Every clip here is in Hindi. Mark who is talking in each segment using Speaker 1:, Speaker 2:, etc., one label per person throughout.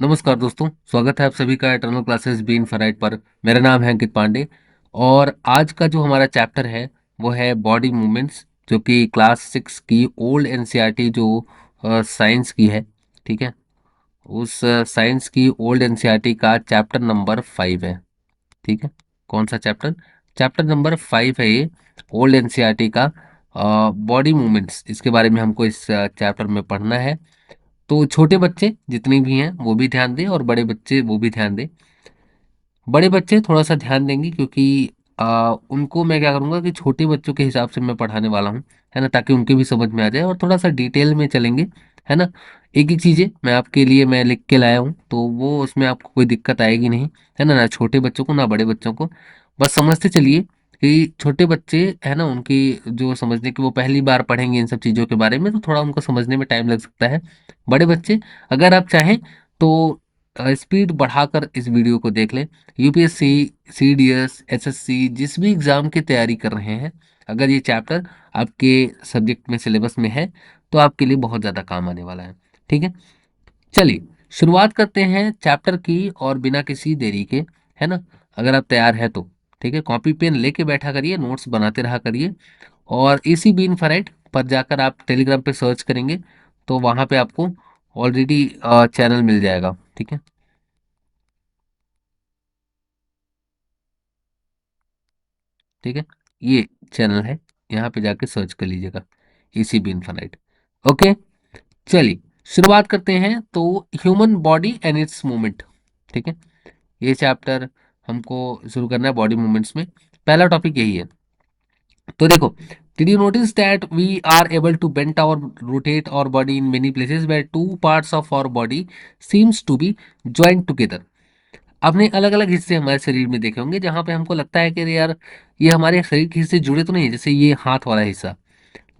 Speaker 1: नमस्कार दोस्तों, स्वागत है आप सभी का एटर्नल क्लासेस बी इनफाइनाइट पर। मेरा नाम है अंकित पांडे और आज का जो हमारा चैप्टर है वो है बॉडी मूवमेंट्स, जो कि क्लास 6 की ओल्ड एनसीईआरटी जो साइंस की है। ठीक है, उस साइंस की ओल्ड एनसीईआरटी का चैप्टर नंबर 5 है। ठीक है, कौन सा चैप्टर? चैप्टर नंबर 5 है ये, ओल्ड एनसीईआरटी का बॉडी मूवमेंट्स। इसके बारे में हमको इस चैप्टर में पढ़ना है। तो छोटे बच्चे जितने भी हैं वो भी ध्यान दें और बड़े बच्चे वो भी ध्यान दें। बड़े बच्चे थोड़ा सा ध्यान देंगे क्योंकि उनको मैं क्या करूँगा कि छोटे बच्चों के हिसाब से मैं पढ़ाने वाला हूँ, है ना, ताकि उनके भी समझ में आ जाए और थोड़ा सा डिटेल में चलेंगे, है ना। एक एक चीज़ें मैं आपके लिए मैं लिख के लाया हूँ, तो वो उसमें आपको कोई दिक्कत आएगी नहीं, है ना, ना छोटे बच्चों को ना बड़े बच्चों को। बस समझते चलिए कि छोटे बच्चे, है ना, उनकी जो समझने की वो पहली बार पढ़ेंगे इन सब चीज़ों के बारे में, तो थोड़ा उनको समझने में टाइम लग सकता है। बड़े बच्चे अगर आप चाहें तो स्पीड बढ़ाकर इस वीडियो को देख लें। यूपीएससी, सीडीएस, एसएससी जिस भी एग्जाम की तैयारी कर रहे हैं, अगर ये चैप्टर आपके सब्जेक्ट में सिलेबस में है तो आपके लिए बहुत ज़्यादा काम आने वाला है। ठीक है, चलिए शुरुआत करते हैं चैप्टर की और बिना किसी देरी के, है ना। अगर आप तैयार है तो ठीक है, कॉपी पेन लेके बैठा करिए, नोट्स बनाते रहा करिए। और इसी बीन फराइट पर जाकर आप टेलीग्राम पे सर्च करेंगे तो वहाँ पे आपको ऑलरेडी चैनल मिल जाएगा। ठीक है, ठीक है, ये चैनल है, यहाँ पे जाके सर्च कर लीजिएगा, इसी भी इन्फानाइट। ओके, चलिए शुरुआत करते हैं। तो human body and it's movement, ठीक है, ये चैप्टर हमको शुरू करना है बॉडी मूवमेंट्स में। पहला टॉपिक यही है। तो देखो, did you notice that we are able to bent और rotate our body in many places where two parts of our body seems to be joint together. आपने अलग अलग हिस्से हमारे शरीर में देखे होंगे जहां पे हमको लगता है कि अरे यार, ये हमारे शरीर के हिस्से जुड़े तो नहीं है। जैसे ये हाथ वाला हिस्सा,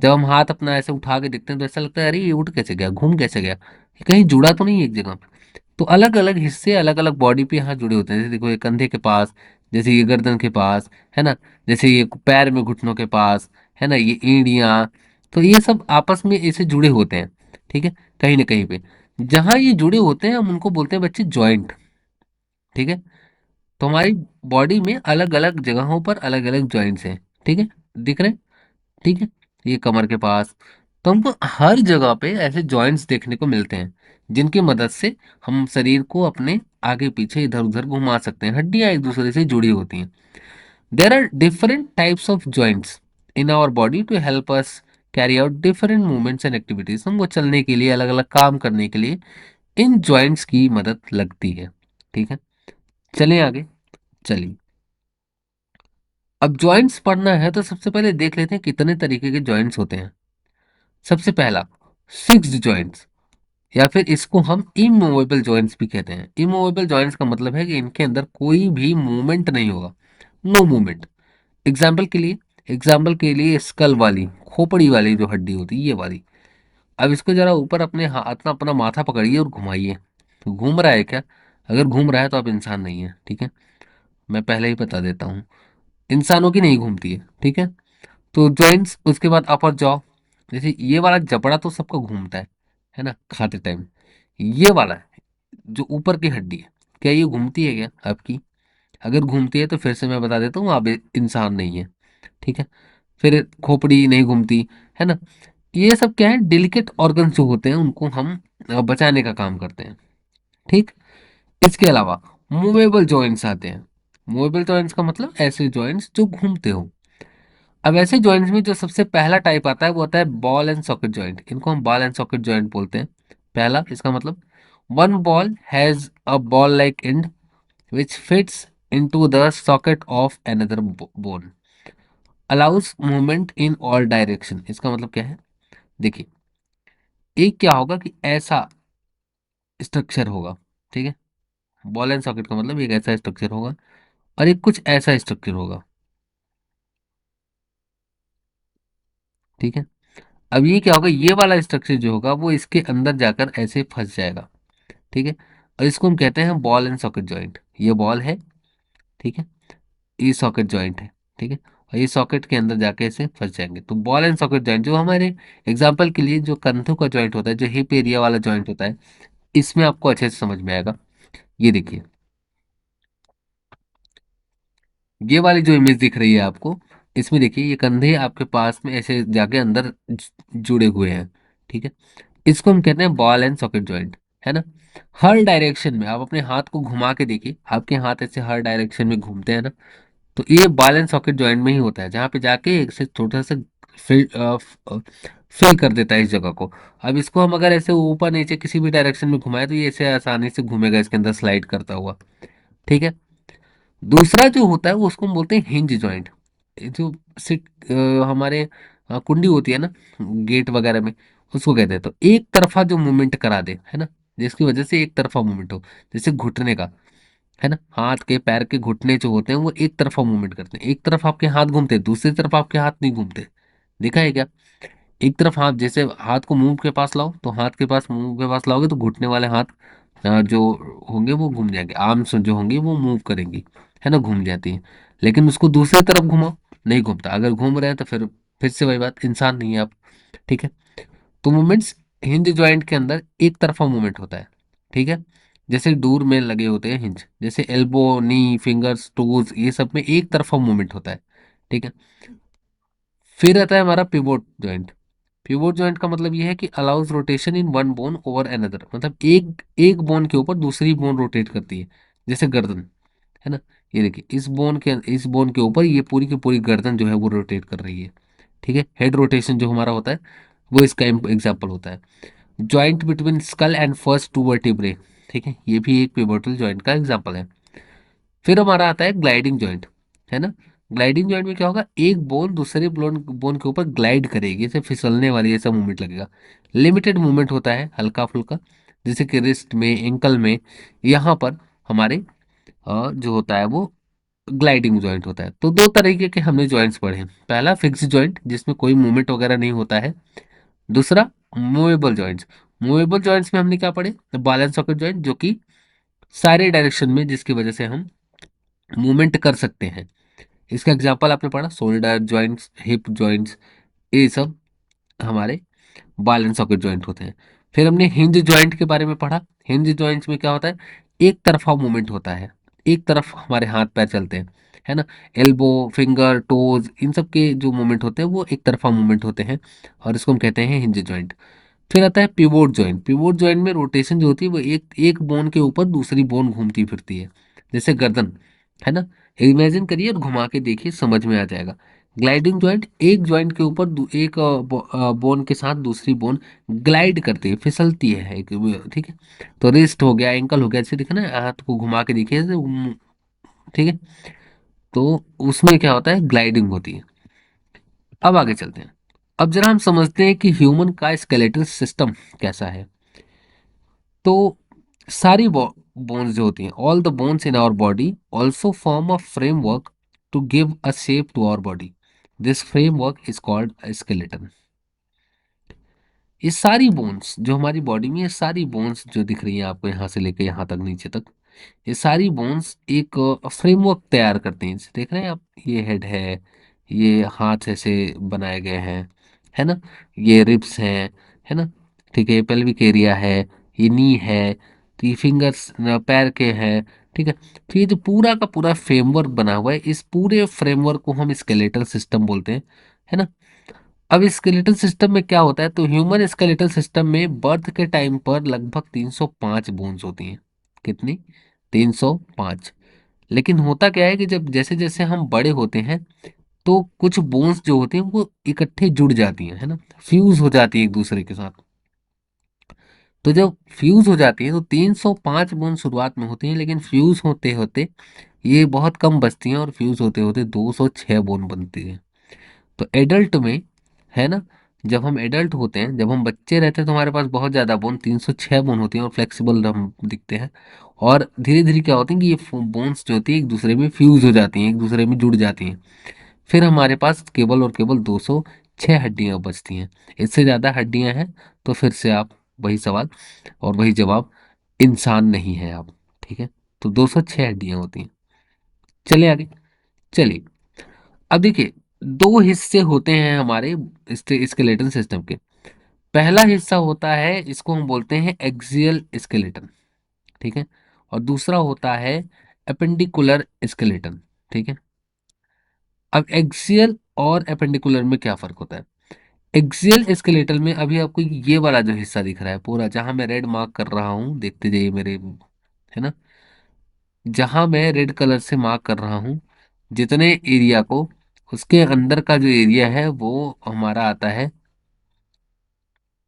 Speaker 1: जब हम हाथ अपना ऐसे उठा के देखते हैं तो ऐसा लगता है अरे ये उठ कैसे गया, घूम कैसे गया, ये कहीं जुड़ा तो नहीं है एक जगह पे। तो अलग अलग हिस्से अलग अलग बॉडी पे यहाँ जुड़े होते हैं। जैसे देखो, ये कंधे के पास, जैसे ये गर्दन के पास, है ना, जैसे ये पैर में घुटनों के पास, है ना, ये एड़ियाँ। तो ये सब आपस में ऐसे जुड़े होते हैं। ठीक है, कहीं ना कहीं पे जहाँ ये जुड़े होते हैं हम उनको बोलते हैं बच्चे जॉइंट। ठीक है, तो हमारी बॉडी में अलग अलग जगहों पर अलग अलग जॉइंट्स हैं। ठीक है, दिख रहे हैं? ठीक है, ये कमर के पास। तो हमको हर जगह पे ऐसे जॉइंट्स देखने को मिलते हैं जिनकी मदद से हम शरीर को अपने आगे पीछे इधर उधर घुमा सकते हैं। हड्डियां एक दूसरे से जुड़ी होती हैं। There are different types of joints in our body to help us carry out different movements and activities. हमको चलने के लिए, अलग अलग काम करने के लिए इन जॉइंट्स की मदद लगती है। ठीक है, चलें आगे। चलिए, अब जॉइंट्स पढ़ना है तो सबसे पहले देख लेते हैं कितने तरीके के जॉइंट्स होते हैं। सबसे पहला, फिक्स्ड जॉइंट्स, या फिर इसको हम इमूवेबल जॉइंट्स भी कहते हैं। इमूवेबल जॉइंट्स का मतलब है कि इनके अंदर कोई भी मूवमेंट नहीं होगा, नो मूवमेंट। एग्जाम्पल के लिए स्कल वाली, खोपड़ी वाली जो हड्डी होती है, ये वाली। अब इसको जरा ऊपर अपने हाथ में अपना माथा पकड़िए और घुमाइए। तो घूम रहा है क्या? अगर घूम रहा है तो आप इंसान नहीं है। ठीक है, मैं पहले ही बता देता हूँ, इंसानों की नहीं घूमती है। ठीक है, तो जॉइंट्स, उसके बाद अपर जॉ, जैसे ये वाला जबड़ा तो सबका घूमता है ना, खाते टाइम। ये वाला जो ऊपर की हड्डी है, क्या ये घूमती है क्या आपकी? अगर घूमती है तो फिर से मैं बता देता हूँ, आप इंसान नहीं है। ठीक है, फिर खोपड़ी नहीं घूमती, है ना। ये सब क्या है, डेलिकेट ऑर्गन्स जो होते हैं उनको हम बचाने का काम करते हैं। ठीक, इसके अलावा मूवेबल जॉइंट्स आते हैं। मूवेबल जॉइंट्स का मतलब ऐसे जॉइंट्स जो घूमते हो। अब ऐसे जॉइंट्स में जो सबसे पहला टाइप आता है वो आता है बॉल एंड सॉकेट जॉइंट। इनको हम बॉल एंड सॉकेट जॉइंट बोलते हैं। पहला, इसका मतलब, one ball has a ball like and which fits into the socket of another bone, allows movement in all direction। इसका मतलब क्या है? देखिए, एक क्या होगा कि ऐसा स्ट्रक्चर होगा। ठीक है, बॉल एंड सॉकेट का मतलब एक ऐसा स्ट्रक्चर होगा और एक कुछ ऐसा स्ट्रक्चर होगा। ठीक है, अब ये क्या होगा, ये वाला स्ट्रक्चर जो होगा वो इसके अंदर जाकर ऐसे फंस जाएगा। ठीक है, और इसको हम कहते हैं बॉल एंड सॉकेट जॉइंट। ये बॉल है, ठीक है, ये सॉकेट जॉइंट है। ठीक है, और ये सॉकेट के अंदर जाके ऐसे फंस जाएंगे। तो बॉल एंड सॉकेट जॉइंट जो हमारे एग्जांपल के लिए जो कंधों का जॉइंट होता है, जो हिप एरिया वाला जॉइंट होता है, इसमें आपको अच्छे से समझ में आएगा। ये देखिए, ये वाली जो इमेज दिख रही है आपको, इसमें देखिए ये कंधे आपके पास में ऐसे जाके अंदर जुड़े हुए हैं, ठीक है। इसको हम कहते हैं बॉल एंड सॉकेट जॉइंट, है ना। हर डायरेक्शन में आप अपने हाथ को घुमा के देखिए, आपके हाथ ऐसे हर डायरेक्शन में घूमते हैं ना, तो ये बॉल एंड सॉकेट जॉइंट में ही होता है, जहाँ पे जाके एक से छोटा सा फिल फिल कर देता है इस जगह को। अब इसको हम अगर ऐसे ऊपर नीचे किसी भी डायरेक्शन में घुमाए तो ये ऐसे आसानी से घूमेगा इसके अंदर स्लाइड करता हुआ, ठीक है। दूसरा जो होता है वो उसको हम बोलते हैं हिंज जॉइंट। जो सिट हमारे कुंडी होती है ना गेट वगैरह में, उसको कहते हैं। तो एक तरफा जो मूवमेंट करा दे, है ना, जिसकी वजह से एक तरफा मूवमेंट हो, जैसे घुटने का, है ना, हाथ के पैर के घुटने जो होते हैं वो एक तरफा मूवमेंट करते हैं, एक तरफ आपके हाथ घूमते हैं, दूसरी तरफ आपके हाथ नहीं घूमते। देखा है क्या? एक तरफ हाथ, जैसे हाथ को मुंह के पास लाओ तो हाथ के पास मुंह के पास लाओगे तो घुटने वाले हाथ जो होंगे वो घूम जाएंगे, आर्म्स जो होंगी वो मूव करेंगी, है ना, घूम जाती हैं। लेकिन उसको दूसरी तरफ घुमाओ, नहीं घूमता। अगर घूम रहे हैं तो फिर से वही बात, इंसान नहीं है आप, ठीक है। तो मूवमेंट्स हिंज जॉइंट के अंदर एक तरफा मूवमेंट होता है, ठीक है। जैसे दूर में लगे होते हैं हिंज, जैसे एल्बो, नी, फिंगर्स, टोज, ये सब में एक तरफा मूवमेंट होता है, ठीक है। फिर आता है हमारा पिवोट जॉइंट। पिवोट जॉइंट का मतलब ये है कि allows rotation in one bone over another, मतलब एक एक बोन के ऊपर दूसरी बोन रोटेट करती है, जैसे गर्दन, है ना। ये देखिए इस बोन के ऊपर ये पूरी की पूरी गर्दन जो है वो रोटेट कर रही है, ठीक है। हेड रोटेशन जो हमारा होता है वो इसका एग्जाम्पल होता है। Joint between skull and first two vertebrae, ठीक है, ये भी एक पिवोटल जॉइंट का एग्जाम्पल है। फिर हमारा आता है ग्लाइडिंग जॉइंट, है ना। ग्लाइडिंग जॉइंट में क्या होगा, एक बोन दूसरे बोन बोन के ऊपर ग्लाइड करेगी, जैसे फिसलने वाली ऐसा मूवमेंट लगेगा। लिमिटेड मूवमेंट होता है, हल्का फुल्का, जैसे कि रिस्ट में, एंकल में, यहाँ पर हमारे जो होता है वो ग्लाइडिंग जॉइंट होता है। तो दो तरीके के हमने जॉइंट्स पढ़े हैं, पहला फिक्स जॉइंट जिसमें कोई मूवमेंट वगैरह नहीं होता है, दूसरा मूवेबल जॉइंट्स। मूवेबल जॉइंट्स में हमने क्या पढ़े, बॉल एंड सॉकेट जॉइंट, जो कि सारे डायरेक्शन में, जिसकी वजह से हम मूवमेंट कर सकते हैं। इसका एग्जांपल आपने पढ़ा, शोल्डर जॉइंट्स, हिप जॉइंट्स, ये सब हमारे बॉल एंड सॉकेट जॉइंट होते हैं। फिर हमने हिंज जॉइंट के बारे में पढ़ा। हिंज जॉइंट्स में क्या होता है, एक तरफा मूवमेंट होता है, एक तरफ हमारे हाथ पैर चलते हैं, है ना। एल्बो, फिंगर, टोज, इन सब के जो मूवमेंट होते हैं वो एक तरफा मूवमेंट होते हैं, और इसको हम कहते हैं हिंज जॉइंट। फिर आता है पिवोट जॉइंट। पिवोट जॉइंट में रोटेशन जो होती है वो एक एक बोन के ऊपर दूसरी बोन घूमती फिरती है, जैसे गर्दन, है ना। इमेजिन करिए और घुमा के देखिए, समझ में आ जाएगा। ग्लाइडिंग जॉइंट, एक जॉइंट के ऊपर एक बोन के साथ दूसरी बोन ग्लाइड करती है, फिसलती है एक, ठीक है। तो रिस्ट हो गया, एंकल हो गया, ऐसे दिखा ना, हाथ को घुमा के देखिए ऐसे, ठीक है। तो उसमें क्या होता है, ग्लाइडिंग होती है। अब आगे चलते हैं। अब जरा हम समझते हैं कि ह्यूमन का स्केलेटल सिस्टम कैसा है। तो सारी बोन्स जो होती हैं, all the bones in our body also form a framework to give a shape to our body. This framework is called skeleton. ये सारी बोन्स जो हमारी बॉडी में, ये सारी बोन्स जो दिख रही हैं आपको यहाँ से लेकर यहाँ तक नीचे तक, ये सारी बोन्स एक फ्रेमवर्क तैयार करते हैं। जैसे देख रहे हैं आप, ये हेड है, ये हाथ ऐसे बनाए गए हैं, है ना, ये रिब्स हैं, है ना, ठीक है, ये पेल्विक एरिया है, ये नी है, तो ये फिंगर्स पैर के हैं, ठीक है। तो ये जो पूरा का पूरा फ्रेमवर्क बना हुआ है, इस पूरे फ्रेमवर्क को हम स्केलेटल सिस्टम बोलते हैं, है ना। अब स्केलेटल सिस्टम में क्या होता है, तो ह्यूमन स्केलेटल सिस्टम में बर्थ के टाइम पर लगभग 305 बोन्स होती हैं। कितनी? 305। लेकिन होता क्या है कि जब जैसे जैसे हम बड़े होते हैं तो कुछ बोन्स जो होती हैं वो इकट्ठे जुड़ जाती हैं, है ना, फ्यूज हो जाती है एक दूसरे के साथ। तो जब फ्यूज हो जाती है तो 305 बोन शुरुआत में होती हैं, लेकिन फ्यूज होते होते ये बहुत कम बचती हैं, और फ्यूज होते होते 206 बोन बनती है। तो एडल्ट में, है ना, जब हम एडल्ट होते हैं, जब हम बच्चे रहते हैं तो हमारे पास बहुत ज़्यादा बोन, 306 बोन होती हैं, और फ्लेक्सिबल हम दिखते हैं। और धीरे धीरे क्या होती है कि ये बोन्स जो होती है एक दूसरे में फ्यूज हो जाती हैं, एक दूसरे में जुड़ जाती हैं। फिर हमारे पास केवल और केवल 206 हड्डियां बचती हैं। इससे ज़्यादा हड्डियां हैं तो फिर से आप वही सवाल और वही जवाब, इंसान नहीं है आप, ठीक है। तो 206 हड्डियां होती हैं। चलिए आगे, चलिए। अब देखिए, दो हिस्से होते हैं हमारे स्केलेटन सिस्टम के। पहला हिस्सा होता है, इसको हम बोलते हैं एक्सियल स्केलेटन, ठीक है। और दूसरा होता है अपेंडिकुलर स्केलेटन, ठीक है। अब एक्सियल और अपेंडिकुलर में क्या फर्क होता है? एक्सियल स्केलेटल में अभी आपको ये वाला जो हिस्सा दिख रहा है पूरा, जहां मैं रेड मार्क कर रहा हूं, देखते जाइए मेरे, है ना, जहां मैं रेड कलर से मार्क कर रहा हूं जितने एरिया को, उसके अंदर का जो एरिया है वो हमारा आता है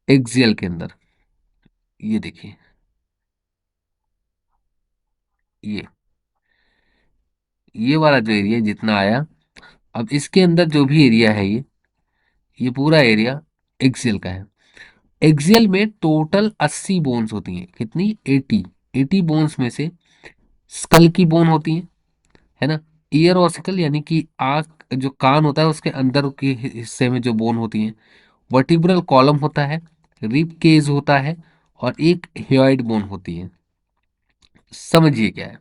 Speaker 1: एक्सियल के अंदर। ये देखिए, ये ये वाला जो एरिया जितना आया, अब इसके अंदर जो भी एरिया है ये पूरा एरिया एक्सियल का है। एक्सियल में टोटल 80 बोन्स होती हैं, कितनी? 80। 80 बोन्स में से स्कल की बोन होती है ना, ईयर ऑसिकल यानी कि आंख जो कान होता है उसके अंदर के हिस्से में जो बोन होती हैं, वर्टिब्रल कॉलम होता है, रिब केज होता है, और एक हेयॉइड बोन होती है। समझिए क्या है,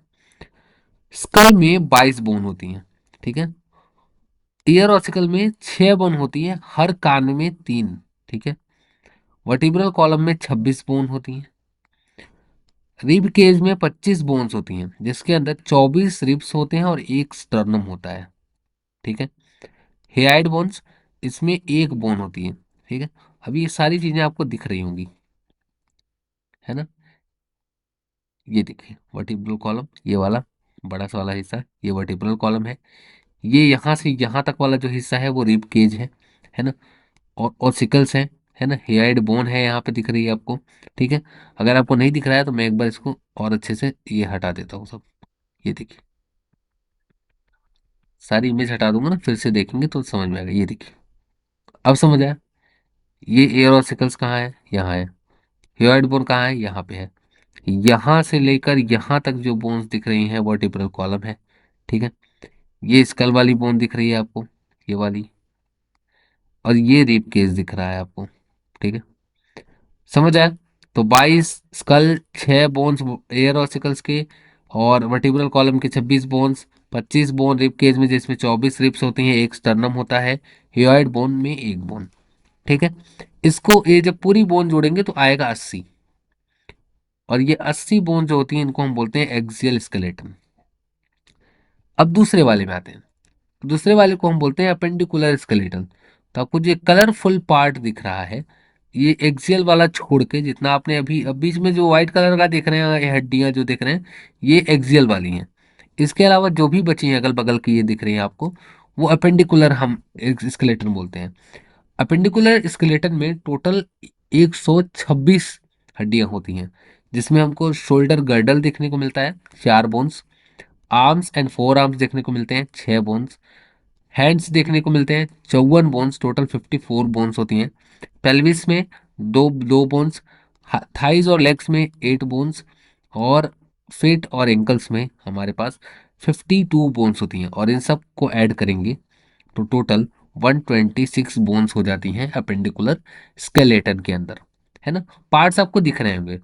Speaker 1: स्कल में 22 बोन होती हैं, ठीक है। ईयर ऑसिकल में 6 बोन होती है, हर कान में 3, ठीक है। वर्टिब्रल कॉलम में 26 बोन होती हैं। रिब केज में 25 बोन्स होती हैं, जिसके अंदर 24 रिब्स होते हैं और एक स्टर्नम होता है, ठीक है। हेयाइड बोन्स, इसमें एक बोन होती है, ठीक है। अभी ये सारी चीजें आपको दिख रही होंगी, है ना। ये देखिए वर्टिब्रल कॉलम, ये वाला बड़ा सा वाला हिस्सा ये वर्टिब्रल कॉलम है। ये यहाँ से यहाँ तक वाला जो हिस्सा है वो रिब केज है ना। और सिकल्स हैं, है ना, हेयाइड बोन है यहाँ पे दिख रही है आपको, ठीक है। अगर आपको नहीं दिख रहा है तो मैं एक बार इसको और अच्छे से ये हटा देता हूँ सब। ये देखिए, सारी इमेज हटा दूंगा ना, फिर से देखेंगे तो समझ में आएगा। ये देखिए, अब समझ आया। ये एयर और सिकल्स कहाँ है? यहाँ है। हेयर्ड बोन कहाँ है? यहाँ पे है। यहाँ से लेकर यहाँ तक जो बोन्स दिख रही हैं वर्टिब्रल कॉलम है, ठीक है। ये स्कल वाली बोन दिख रही है आपको, ये वाली, और ये रिब केस दिख रहा है आपको, ठीक है। समझ आया? तो 22 स्कल, 6 बोन्स एयर और सिकल्स के, और वर्टिब्रल कॉलम के 26 बोन्स, 25 बोन रिब केज में जिसमें 24 रिब्स होती हैं, एक स्टर्नम होता है, हियोइड बोन में एक बोन, ठीक है। इसको ये जब पूरी बोन जोड़ेंगे तो आएगा 80। और ये 80 बोन जो होती हैं इनको हम बोलते हैं एक्सियल स्केलेटन। अब दूसरे वाले में आते हैं। दूसरे वाले को हम बोलते हैं अपेंडिकुलर स्केलेटन। तो आपको जो कलरफुल पार्ट दिख रहा है, ये एक्सियल वाला छोड़ के जितना आपने अभी अब बीच में जो व्हाइट कलर का देख रहे हैं, ये हड्डियां जो देख रहे हैं, ये एक्सियल वाली हैं। इसके अलावा जो भी बची हैं अगल बगल की ये दिख रही हैं आपको, वो अपेंडिकुलर हम स्केलेटन बोलते हैं। अपेंडिकुलर स्केलेटन में टोटल 126 हड्डियां होती हैं, जिसमें हमको शोल्डर गर्डल देखने को मिलता है, 4 bones, arms and four arms देखने को मिलते हैं, 6 बोन्स, हैंड्स देखने को मिलते हैं 54 बोन्स, टोटल 54 बोन्स होती हैं। पेल्विस में दो दो बोन्स, थाइज और लेग्स में 8 बोन्स, और फिट और एंकल्स में हमारे पास 52 बोन्स होती हैं। और इन सब को ऐड करेंगे तो टोटल 126 बोन्स हो जाती हैं अपेंडिकुलर स्केलेटन के अंदर, है ना। पार्ट्स आपको दिख रहे होंगे,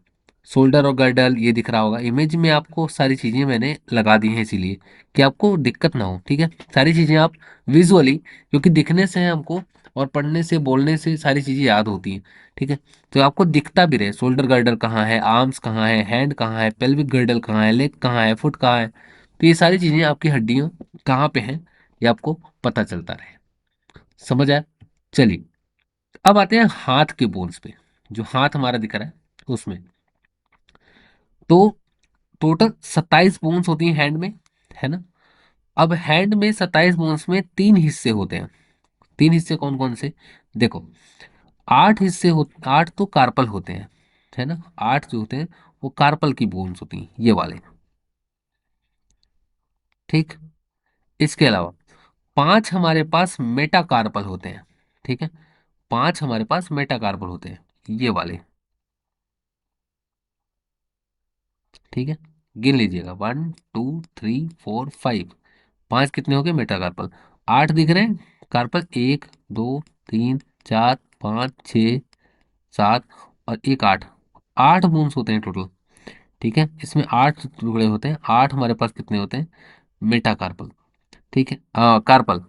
Speaker 1: शोल्डर और गर्डल ये दिख रहा होगा इमेज में आपको, सारी चीजें मैंने लगा दी हैं इसीलिए कि आपको दिक्कत ना हो, ठीक है। सारी चीजें आप विजुअली, क्योंकि दिखने से हमको और पढ़ने से बोलने से सारी चीजें याद होती हैं, ठीक है। तो आपको दिखता भी रहे शोल्डर गर्डल कहाँ है, आर्म्स कहाँ है, हैंड कहाँ है, पेल्विक गर्डल कहाँ है, लेग कहाँ है, फुट कहाँ है, तो ये सारी चीजें आपकी हड्डियां कहाँ पे हैं ये आपको पता चलता रहे। समझ आया? चलिए, अब आते हैं हाथ के बोन्स पे। जो हाथ हमारा दिख रहा है उसमें तो टोटल 27 बोन्स होती हैं हैंड में, है ना। अब हैंड में 27 बोन्स में 3 हिस्से होते हैं। 3 हिस्से कौन कौन से? देखो, 8 हिस्से हो, 8 तो कार्पल होते हैं, है ना। 8 जो होते हैं वो कार्पल की बोन्स होती हैं, ये वाले, ठीक। इसके अलावा 5 हमारे पास मेटाकार्पल होते हैं, ठीक है। 5 हमारे पास मेटाकार्पल होते हैं, ये वाले, ठीक है। गिन लीजिएगा, 1 2 3 4 5। 5 कितने हो गए मेटाकार्पल? 8 दिख रहे हैं कार्पल, 1 2 3 4 5 6 7 और एक 8। 8 बोन्स होते हैं टोटल, ठीक है। इसमें 8 टुकड़े होते हैं। 8 हमारे पास कितने होते हैं मेटाकार्पल, ठीक है, कार्पल।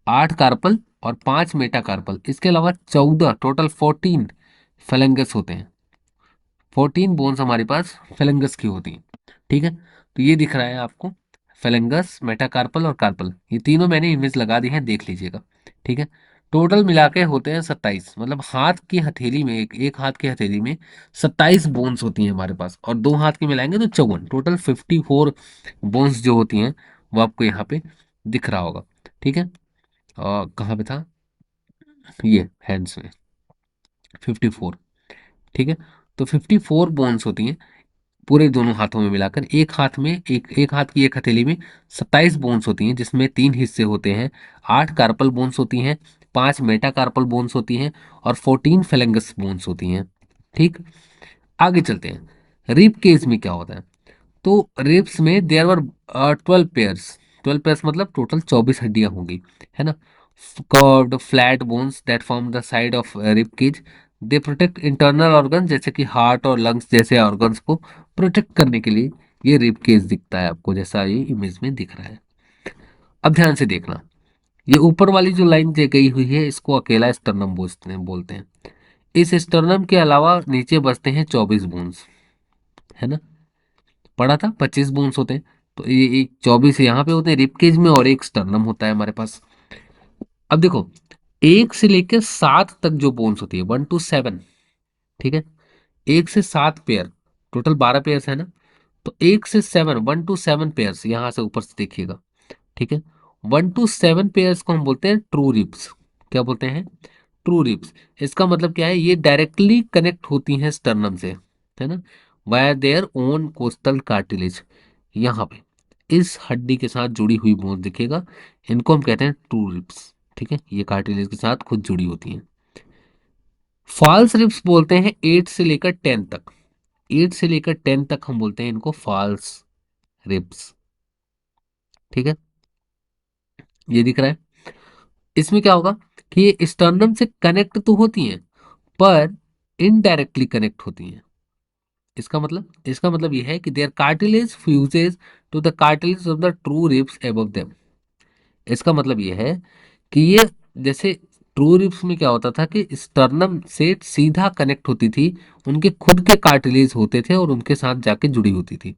Speaker 1: 8 कार्पल और 5 मेटाकार्पल, इसके अलावा 14, टोटल 14 फेलेंगस होते हैं। 14 बोन्स हमारे पास फेलेंगस की होती हैं। ठीक है, तो ये दिख रहा है आपको, फेलेंगस, मेटाकार्पल और कार्पल, ये तीनों मैंने इमेज लगा दी है, देख लीजिएगा। ठीक है, टोटल मिला के होते हैं 27, मतलब हाथ की हथेली में, एक हाथ की हथेली में 27 बोन्स होती हैं हमारे पास, और दो हाथ की मिलाएंगे तो 54, टोटल 54 बोन्स जो होती हैं वो आपको यहाँ पे दिख रहा होगा। ठीक है, और कहाँ पे था, ये हैंड्स में 54। ठीक है, तो 54 बोन्स होती हैं पूरे दोनों हाथों में मिलाकर। एक हाथ में, एक हाथ की एक हथेली में 27 बोन्स होती हैं, जिसमें तीन हिस्से होते हैं। 8 कार्पल बोन्स होती हैं, 5 मेटा कार्पल बोन्स होती हैं, और 14 फेलेंगस बोन्स होती हैं। ठीक, आगे चलते हैं। रिब केज में क्या होता है, तो रिब्स में देयर वर 12 पेयर्स। 12 पेयर्स मतलब टोटल 24 हड्डियां होंगी, है ना। Curved flat bones that form the side of rib cage, they protect internal organ, जैसे कि हार्ट और लंग्स जैसे ऑर्गन्स को प्रोटेक्ट करने के लिए ये रिब केज दिखता है आपको, जैसा ये इमेज में दिख रहा है। अब ध्यान से देखना, ये ऊपर वाली जो लाइन दी गई हुई है इसको अकेला स्टर्नम बोलते हैं। इस स्टर्नम के अलावा नीचे बचते हैं 24 बोन्स, है ना। पढ़ा था 25 बोन्स होते हैं, तो ये एक 24 यहाँ पे होते हैं रिबकेज में, और एक स्टर्नम होता है हमारे पास। अब देखो, एक से लेकर 7 तक जो बोन्स होती है, 1 to 7, ठीक है, 1 से 7 पेयर, टोटल 12 पेयर्स है ना। तो 1 से 7, 1 to 7 पेयर्स यहाँ से ऊपर से देखिएगा। ठीक है, 1 to 7 पेयर्स को हम बोलते हैं ट्रू रिब्स। क्या बोलते हैं, ट्रू रिब्स। इसका मतलब क्या है, ये डायरेक्टली कनेक्ट होती हैं स्टर्नम से, है ना, via their own costal cartilage. यहाँ पे इस हड्डी के साथ जुड़ी हुई बोन दिखेगा, इनको हम कहते हैं ट्रू रिब्स। ठीक है, ये कार्टिलेज के साथ खुद जुड़ी होती हैं। फॉल्स रिब्स बोलते हैं 8 से लेकर 10 तक। 8 से लेकर 10 तक हम बोलते हैं इनको फॉल्स रिब्स। ठीक है, ये दिख रहा है। इसमें क्या होगा कि ये स्टर्नम से कनेक्ट तो होती हैं, पर इनडायरेक्टली कनेक्ट होती हैं। इसका मतलब यह है कि their cartilage fuses to the cartilage of the true ribs above them. इसका मतलब यह है कि ये, जैसे ट्रू रिब्स में क्या होता था कि स्टर्नम से सीधा कनेक्ट होती थी, उनके खुद के कार्टिलेज होते थे और उनके साथ जाके जुड़ी होती थी।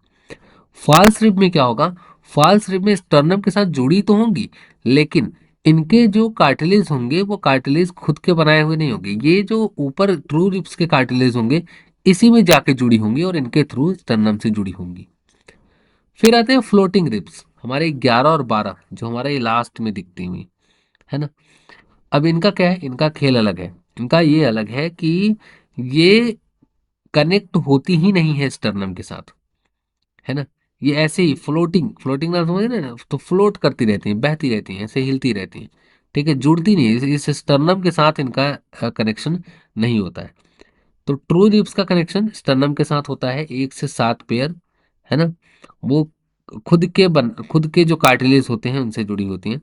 Speaker 1: फॉल्स रिब में क्या होगा, फॉल्स रिब में स्टर्नम के साथ जुड़ी तो होंगी, लेकिन इनके जो कार्टिलेज होंगे वो कार्टिलेज खुद के बनाए हुए नहीं होंगे, ये जो ऊपर ट्रू रिब्स के कार्टिलेज होंगे इसी में जाके जुड़ी होंगी और इनके थ्रू स्टर्नम से जुड़ी होंगी। फिर आते हैं फ्लोटिंग रिब्स, हमारे 11 और 12, जो हमारे ये लास्ट में दिखती हुई, है ना। अब इनका क्या है, इनका खेल अलग है। इनका ये अलग है कि ये कनेक्ट होती ही नहीं है स्टर्नम के साथ, है ना। ये ऐसे ही फ्लोटिंग, फ्लोटिंग ना समझ रहे ना, तो फ्लोट करती रहती हैं, बहती रहती हैं, ऐसे हिलती रहती हैं। ठीक है, जुड़ती नहीं है, इस स्टर्नम के साथ इनका कनेक्शन नहीं होता है। तो ट्रू रिब्स का कनेक्शन स्टर्नम के साथ होता है, 1 से 7 पेयर, है ना। वो खुद के जो कार्टिलेज होते हैं उनसे जुड़ी होती हैं।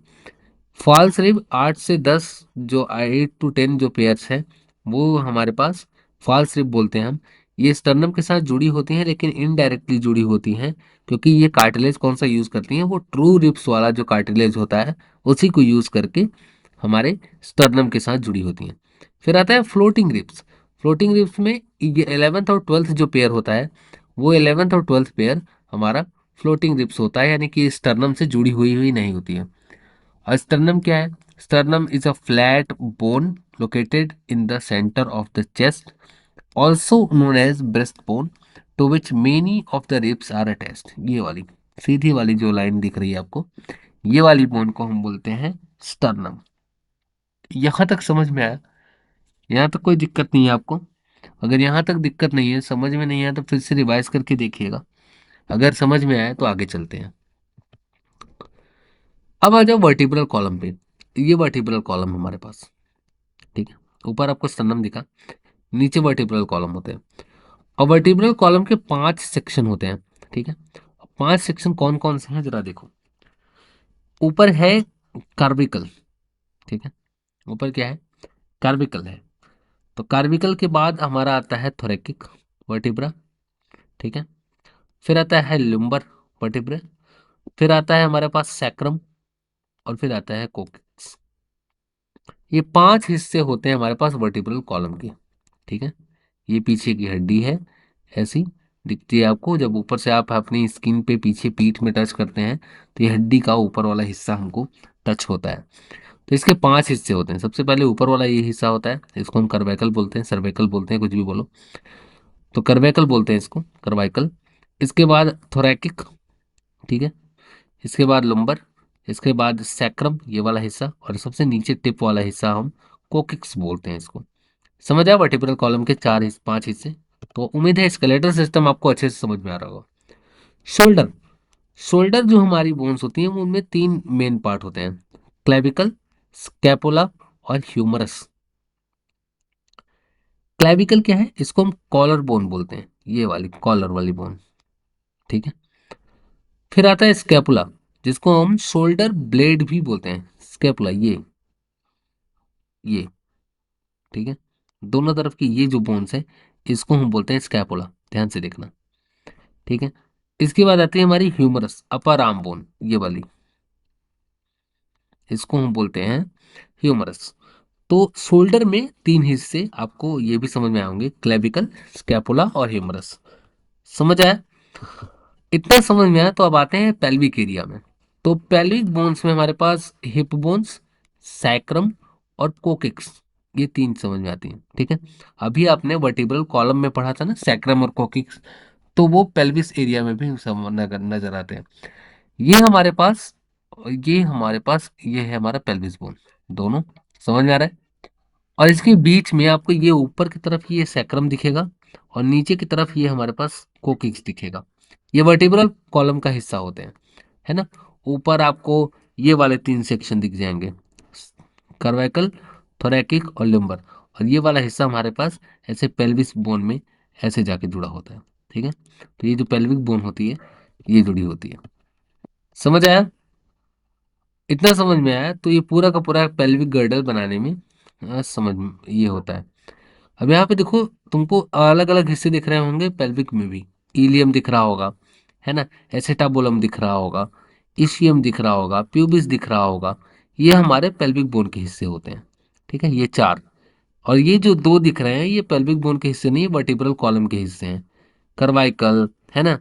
Speaker 1: फॉल्स रिब 8 से 10, जो 8 to 10 जो पेयर्स हैं वो हमारे पास फॉल्स रिब बोलते हैं हम। ये स्टर्नम के साथ जुड़ी होती हैं लेकिन इनडायरेक्टली जुड़ी होती हैं, क्योंकि ये कार्टिलेज कौन सा यूज करती हैं, वो ट्रू रिब्स वाला जो कार्टिलेज होता है उसी को यूज करके हमारे स्टर्नम के साथ जुड़ी होती हैं। फिर आता है फ्लोटिंग रिब्स। फ्लोटिंग रिब्स में ये 11th और 12th जो पेयर होता है, वो 11th और 12th पेयर हमारा फ्लोटिंग रिब्स होता है, यानी कि स्टर्नम से जुड़ी हुई हुई नहीं होती है। और स्टर्नम क्या है, sternum is a flat bone located in the centre of the chest, also known as breast bone, to which many of the ribs are attached. ये वाली सीधी वाली जो लाइन दिख रही है आपको, ये वाली बोन को हम बोलते हैं स्टर्नम। यहाँ तक समझ में आया, यहाँ तक कोई दिक्कत नहीं है आपको। अगर यहाँ तक दिक्कत नहीं है, समझ में नहीं आया, तो फिर से रिवाइज करके देखिएगा। अगर समझ में आया तो आगे चलते हैं। अब आ जाओ वर्टिब्रल कॉलम पे। ये वर्टिब्रल कॉलम हमारे पास, ठीक है, ऊपर आपको स्तंभम दिखा, नीचे वर्टिब्रल कॉलम होते हैं। और वर्टिब्रल कॉलम के 5 सेक्शन होते हैं। ठीक है, 5 सेक्शन कौन कौन से हैं जरा देखो। ऊपर है कार्बिकल, ठीक है, ऊपर क्या है, कार्बिकल है। तो कार्बिकल के बाद हमारा आता है थोरेकिक वर्टिब्रा, ठीक है। फिर आता है लुम्बर वर्टिब्रा, फिर आता है हमारे पास सैक्रम, और फिर आता है कोक्सिक्स। ये 5 हिस्से होते हैं हमारे पास वर्टिब्रल कॉलम के। ठीक है, ये पीछे की हड्डी है, ऐसी दिखती है आपको। जब ऊपर से आप अपनी स्किन पे पीछे पीठ में टच करते हैं तो ये हड्डी का ऊपर वाला हिस्सा हमको टच होता है। तो इसके 5 हिस्से होते हैं। सबसे पहले ऊपर वाला ये हिस्सा होता है, इसको हम करवैकल बोलते हैं, सर्वैकल बोलते हैं, कुछ भी बोलो। तो करवैकल बोलते हैं इसको, करवाइकल। इसके बाद थोरैकिक, ठीक है। इसके बाद लंबर, इसके बाद सैक्रम ये वाला हिस्सा, और सबसे नीचे टिप वाला हिस्सा हम कोकिक्स बोलते हैं इसको। समझ आया वर्टिब्रल कॉलम के 5 हिस्से। तो उम्मीद है स्केलेटल सिस्टम आपको अच्छे से समझ में आ रहा होगा। शोल्डर, शोल्डर जो हमारी बोन्स होती हैं वो उनमें 3 मेन पार्ट होते हैं, क्लेविकल, स्कैपुला और ह्यूमरस। क्लेविकल क्या है, इसको हम कॉलर बोन बोलते हैं, ये वाली कॉलर वाली बोन, ठीक है। फिर आता है स्कैपुला, जिसको हम शोल्डर ब्लेड भी बोलते हैं, स्कैपुला ये, ठीक है। दोनों तरफ की ये जो बोन्स है इसको हम बोलते हैं स्कैपुला, ध्यान से देखना, ठीक है। इसके बाद आती है हमारी ह्यूमरस, अपर आर्म बोन, ये वाली, इसको हम बोलते हैं ह्यूमरस। तो शोल्डर में 3 हिस्से आपको ये भी समझ में आएंगे, क्लेविकल, स्कैपुला और ह्यूमरस। समझ आया? इतना समझ में आया तो अब आते हैं पेल्विक एरिया में। तो पेल्विक बोन्स में हमारे पास हिप बोन्स, सैक्रम और कोकिक्स, ये 3 समझ में आती हैं, ठीक है। अभी आपने वर्टिब्रल कॉलम में पढ़ा था ना सैक्रम और कोकिक्स, तो वो पेल्विस एरिया में भी नजर नजर आते हैं। ये हमारे पास ये है हमारा पेल्विस बोन, दोनों समझ में आ रहा है। और इसके बीच में आपको ये ऊपर की तरफ ये सैक्रम दिखेगा और नीचे की तरफ ये हमारे पास कोकिक्स दिखेगा। ये वर्टिब्रल कॉलम का हिस्सा होते हैं, है ना। ऊपर आपको ये वाले 3 सेक्शन दिख जाएंगे, सर्वाइकल, थोरैकिक और लिम्बर। और ये वाला हिस्सा हमारे पास ऐसे पेल्विस बोन में ऐसे जाके जुड़ा होता है, ठीक है। तो ये जो पेल्विक बोन होती है ये जुड़ी होती है। समझ आया? इतना समझ में आया तो ये पूरा का पूरा पेल्विक गर्डल बनाने में ये होता है। अब यहाँ पे देखो, तुमको अलग अलग हिस्से दिख रहे होंगे पेल्विक में भी। इलियम दिख रहा होगा, है ना, एसेटाबुलम दिख रहा होगा, इशियम दिख रहा होगा, प्यूबिस दिख रहा होगा। ये हमारे पेल्विक बोन के हिस्से होते हैं, ठीक है, ये 4। और ये जो 2 दिख रहे हैं ये पेल्विक बोन के हिस्से नहीं, वर्टिब्रल कॉलम के हिस्से हैं, करवाइकल, है ना,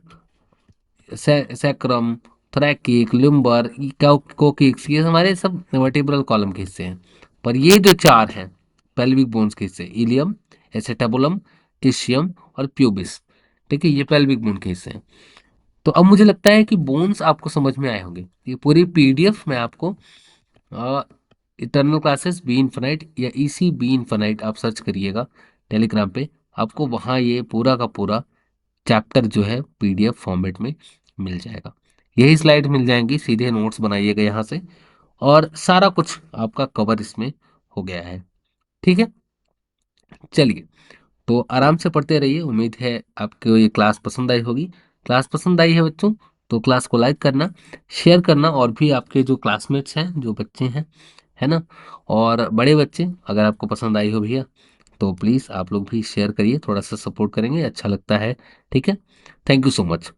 Speaker 1: सैक्रम, थोरैकिक, लिम्बर, कोकिक्स, ये हमारे सब वर्टिब्रल कॉलम के हिस्से हैं। पर ये जो 4 हैं पेल्विक बोन्स के हिस्से, इलियम, एसेटाबुलम, इशियम और प्यूबिस, ठीक है, ये पेल्विक बोन के हिस्से हैं। तो अब मुझे लगता है कि बोन्स आपको समझ में आए होंगे। ये पूरी पीडीएफ मैं आपको इटर्नल क्लासेस बी इन्फिनाइट या इसी बी इन्फिनाइट आप सर्च करिएगा टेलीग्राम पे, आपको वहाँ ये पूरा का पूरा चैप्टर जो है पीडीएफ फॉर्मेट में मिल जाएगा। यही स्लाइड मिल जाएंगी, सीधे नोट्स बनाइएगा यहाँ से, और सारा कुछ आपका कवर इसमें हो गया है, ठीक है। चलिए, तो आराम से पढ़ते रहिए। उम्मीद है आपको ये क्लास पसंद आई होगी। क्लास पसंद आई है बच्चों तो क्लास को लाइक करना, शेयर करना, और भी आपके जो क्लासमेट्स हैं, जो बच्चे हैं, है ना, और बड़े बच्चे, अगर आपको पसंद आई हो भैया तो प्लीज़ आप लोग भी शेयर करिए, थोड़ा सा सपोर्ट करेंगे, अच्छा लगता है, ठीक है। Thank you so much.